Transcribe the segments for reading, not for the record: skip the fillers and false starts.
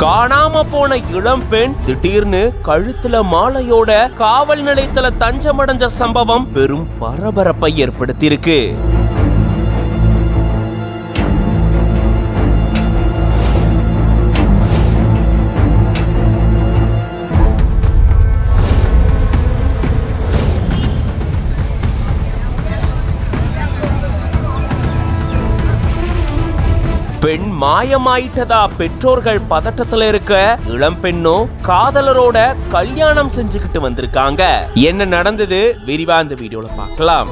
காணாம போன இளம் பெண் திடீர்னு கழுத்துல மாலையோட காவல் நிலையத்துல தஞ்சமடைஞ்ச சம்பவம் பெரும் பரபரப்பை ஏற்படுத்தியிருக்கு. பெண் மாயமாயிட்டதா பெற்றோர்கள் பதட்டத்துல இருக்க, இளம் பெண்ணோ காதலரோட கல்யாணம் செஞ்சுக்கிட்டு வந்திருக்காங்க. என்ன நடந்தது விரிவா இந்த வீடியோல பார்க்கலாம்.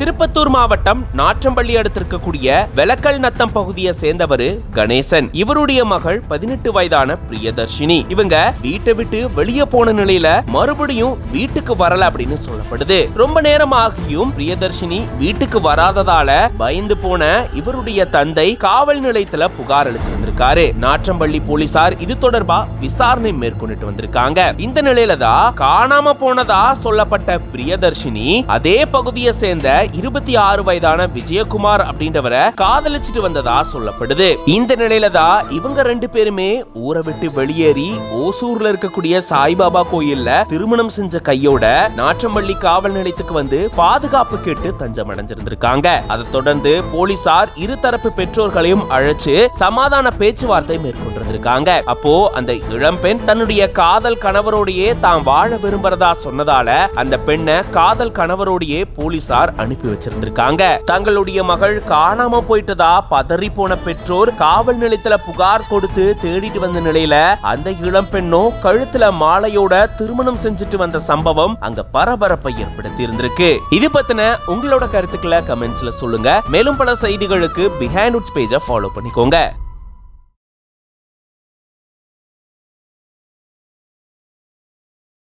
திருப்பத்தூர் மாவட்டம் நாற்றம்பள்ளி அடுத்து இருக்கக்கூடிய வெலக்கல் நத்தம் பகுதியை சேர்ந்தவர் கணேசன். இவருடைய மகள் 18 வயதான பிரியதர்ஷினி. இவங்க வீட்டை விட்டு வெளியே போன நிலையில மறுபடியும் வீட்டுக்கு வரல அப்படின்னு சொல்லப்படுது. ரொம்ப நேரம் ஆகியும் பிரியதர்ஷினி வீட்டுக்கு வராததால பயந்து போன இவருடைய தந்தை காவல் நிலையத்துல புகார் அளிச்சிருந்திருக்காரு. நாற்றம்பள்ளி போலீசார் இது தொடர்பா விசாரணை மேற்கொண்டுட்டு வந்திருக்காங்க. இந்த நிலையில தான் காணாம போனதா சொல்லப்பட்ட பிரியதர்ஷினி அதே பகுதியை சேர்ந்த 26 வயதான விஜயகுமார் அப்படின்றவரை காதலிச்சிட்டு வந்ததா சொல்லப்படுது. இந்த நிலையில தான் இவங்க 2 பேருமே ஊரை விட்டு வெளியேறி ஓசூர்ல இருக்கக்கூடிய சாய்பாபா கோயில்ல திருமணம் செஞ்ச கையோட நாற்றம்பள்ளி காவல் நிலையத்துக்கு வந்து பாதுகாப்பு கேட்டு தஞ்சம் அடைஞ்சிருந்திருக்காங்க. அதை தொடர்ந்து போலீசார் இருதரப்பு பெற்றோர்களையும் அழைச்சு சமாதான பேச்சுவார்த்தை மேற்கொண்டிருந்திருக்காங்க. அப்போ அந்த இளம்பெண் தன்னுடைய காதல் கணவரோடையே தான் வாழ விரும்புறதா சொன்னதால அந்த பெண்ணை காதல் கணவரோடையே போலீசார் அனுப்பி வச்சிருந்திருக்காங்க. தங்களுடைய மகள் காணாம போயிட்டதா பதறி போன பெற்றோர் காவல் நிலையத்துல புகார் கொடுத்து தேடிட்டு வந்த நிலையில அந்த இளம் பெண்ணோ கழுத்துல மாலையோட திருமணம் செஞ்சுட்டு வந்த சம்பவம் அங்க பரபரப்பை ஏற்படுத்தி இருந்திருக்கு. இது பத்தின உங்களோட கருத்துக்களை கமெண்ட்ஸ்ல சொல்லுங்க. மேலும் பல செய்திகளுக்கு பிஹைண்ட் உட்ஸ் பேஜை ஃபாலோ பண்ணிக்கோங்க.